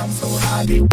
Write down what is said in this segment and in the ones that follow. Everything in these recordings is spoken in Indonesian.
Halo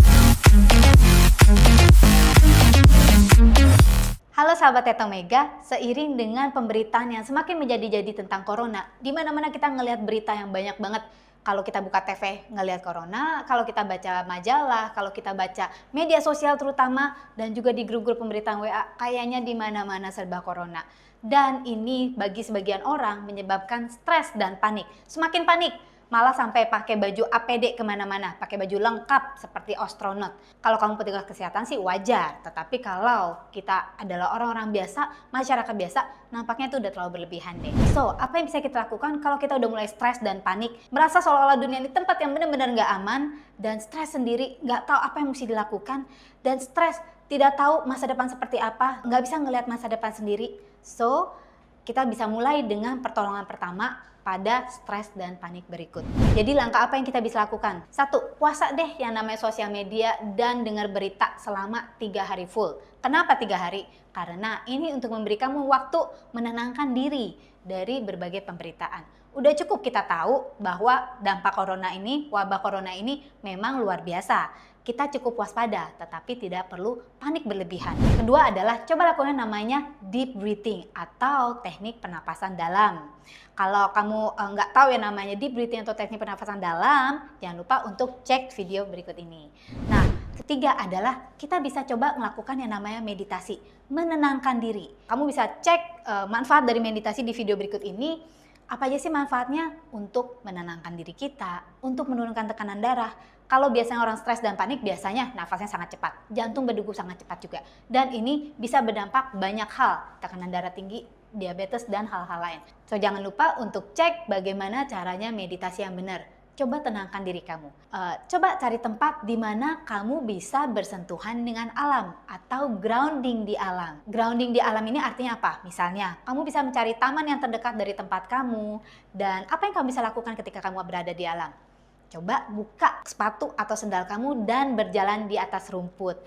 sahabat Teto Mega, seiring dengan pemberitaan yang semakin menjadi-jadi tentang corona, di mana-mana kita ngelihat berita yang banyak banget. Kalau kita buka TV ngelihat corona, kalau kita baca majalah, kalau kita baca media sosial terutama, dan juga di grup-grup pemberitaan WA, kayaknya di mana-mana serba corona. Dan ini bagi sebagian orang menyebabkan stres dan panik. Semakin panik, malah sampai pakai baju APD kemana-mana, pakai baju lengkap seperti astronot. Kalau kamu petugas kesehatan sih wajar, tetapi kalau kita adalah orang-orang biasa, masyarakat biasa, nampaknya itu udah terlalu berlebihan deh. So, apa yang bisa kita lakukan kalau kita udah mulai stres dan panik, merasa seolah-olah dunia ini tempat yang benar-benar nggak aman, dan stres sendiri, nggak tahu apa yang mesti dilakukan, dan stres tidak tahu masa depan seperti apa, nggak bisa ngelihat masa depan sendiri. So, kita bisa mulai dengan pertolongan pertama pada stres dan panik berikut. Jadi langkah apa yang kita bisa lakukan? 1. Puasa deh yang namanya sosial media dan dengar berita selama 3 hari full. Kenapa 3 hari? Karena ini untuk memberi kamu waktu menenangkan diri dari berbagai pemberitaan. Udah cukup kita tahu bahwa dampak corona ini, wabah corona ini memang luar biasa. Kita cukup waspada, tetapi tidak perlu panik berlebihan. Kedua adalah coba lakukan namanya deep breathing atau teknik pernapasan dalam. Kalau kamu nggak tahu yang namanya deep breathing atau teknik pernapasan dalam, jangan lupa untuk cek video berikut ini. Nah, ketiga adalah kita bisa coba melakukan yang namanya meditasi, menenangkan diri. Kamu bisa cek manfaat dari meditasi di video berikut ini. Apa aja sih manfaatnya? Untuk menenangkan diri kita, untuk menurunkan tekanan darah. Kalau biasanya orang stres dan panik, biasanya nafasnya sangat cepat, jantung berdegup sangat cepat juga. Dan ini bisa berdampak banyak hal, tekanan darah tinggi, diabetes, dan hal-hal lain. So, jangan lupa untuk cek bagaimana caranya meditasi yang benar. Coba tenangkan diri kamu. Coba cari tempat di mana kamu bisa bersentuhan dengan alam atau grounding di alam. Grounding di alam ini artinya apa? Misalnya, kamu bisa mencari taman yang terdekat dari tempat kamu. Dan apa yang kamu bisa lakukan ketika kamu berada di alam? Coba buka sepatu atau sendal kamu dan berjalan di atas rumput.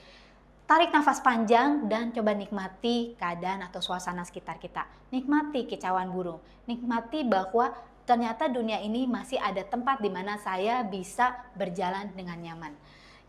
Tarik nafas panjang dan coba nikmati keadaan atau suasana sekitar kita. Nikmati kicauan burung. Nikmati bahwa ternyata dunia ini masih ada tempat di mana saya bisa berjalan dengan nyaman.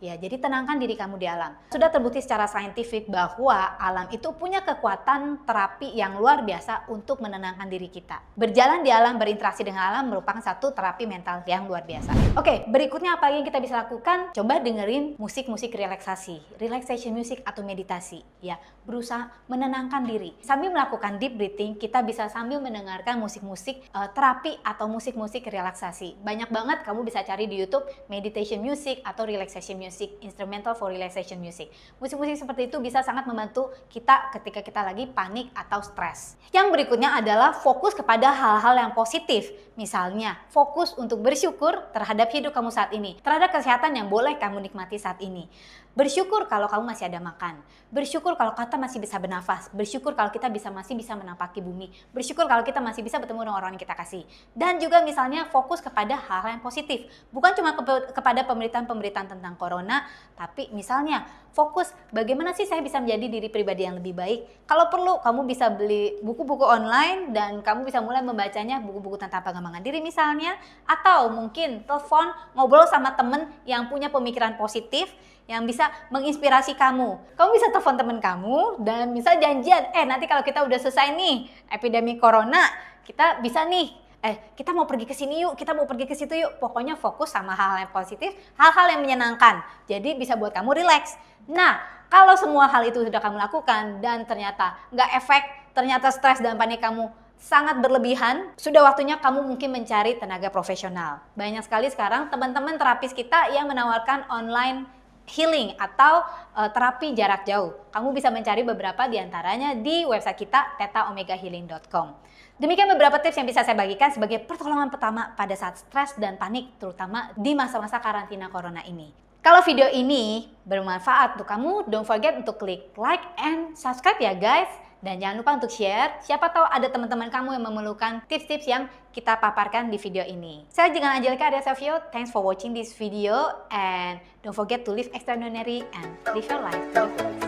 Ya, jadi tenangkan diri kamu di alam. Sudah terbukti secara saintifik bahwa alam itu punya kekuatan terapi yang luar biasa untuk menenangkan diri kita. Berjalan di alam, berinteraksi dengan alam merupakan satu terapi mental yang luar biasa. Oke, berikutnya apa yang kita bisa lakukan? Coba dengerin musik-musik relaksasi, relaxation music atau meditasi. Ya, berusaha menenangkan diri. Sambil melakukan deep breathing, kita bisa sambil mendengarkan musik-musik terapi atau musik-musik relaksasi. Banyak banget kamu bisa cari di YouTube meditation music atau relaxation music, instrumental for relaxation music. Musik-musik seperti itu bisa sangat membantu kita ketika kita lagi panik atau stres. Yang berikutnya adalah fokus kepada hal-hal yang positif. Misalnya, fokus untuk bersyukur terhadap hidup kamu saat ini, terhadap kesehatan yang boleh kamu nikmati saat ini. Bersyukur kalau kamu masih ada makan. Bersyukur kalau kita masih bisa bernafas. Bersyukur kalau kita masih bisa menapaki bumi. Bersyukur kalau kita masih bisa bertemu dengan orang yang kita kasih. Dan juga misalnya fokus kepada hal-hal yang positif. Bukan cuma kepada pemberitaan-pemberitaan tentang corona, tapi misalnya fokus bagaimana sih saya bisa menjadi diri pribadi yang lebih baik. Kalau perlu kamu bisa beli buku-buku online dan kamu bisa mulai membacanya, buku-buku tentang pengembangan diri misalnya. Atau mungkin telepon, ngobrol sama temen yang punya pemikiran positif, yang bisa menginspirasi kamu. Kamu bisa telepon teman kamu dan bisa janjian, nanti kalau kita udah selesai nih epidemi corona, kita bisa nih, kita mau pergi ke sini yuk, kita mau pergi ke situ yuk. Pokoknya fokus sama hal-hal yang positif, hal-hal yang menyenangkan. Jadi bisa buat kamu rileks. Nah, kalau semua hal itu sudah kamu lakukan dan ternyata nggak efek, ternyata stres dan panik kamu sangat berlebihan, sudah waktunya kamu mungkin mencari tenaga profesional. Banyak sekali sekarang teman-teman terapis kita yang menawarkan online healing atau terapi jarak jauh. Kamu bisa mencari beberapa diantaranya di website kita thetaomegahealing.com. Demikian beberapa tips yang bisa saya bagikan sebagai pertolongan pertama pada saat stres dan panik, terutama di masa-masa karantina corona ini. Kalau video ini bermanfaat untuk kamu, don't forget untuk klik like and subscribe ya guys. Dan jangan lupa untuk share, siapa tahu ada teman-teman kamu yang memerlukan tips-tips yang kita paparkan di video ini. Saya Jangan Angelika Arya Savio, thanks for watching this video and don't forget to live extraordinary and live your life to the fullest.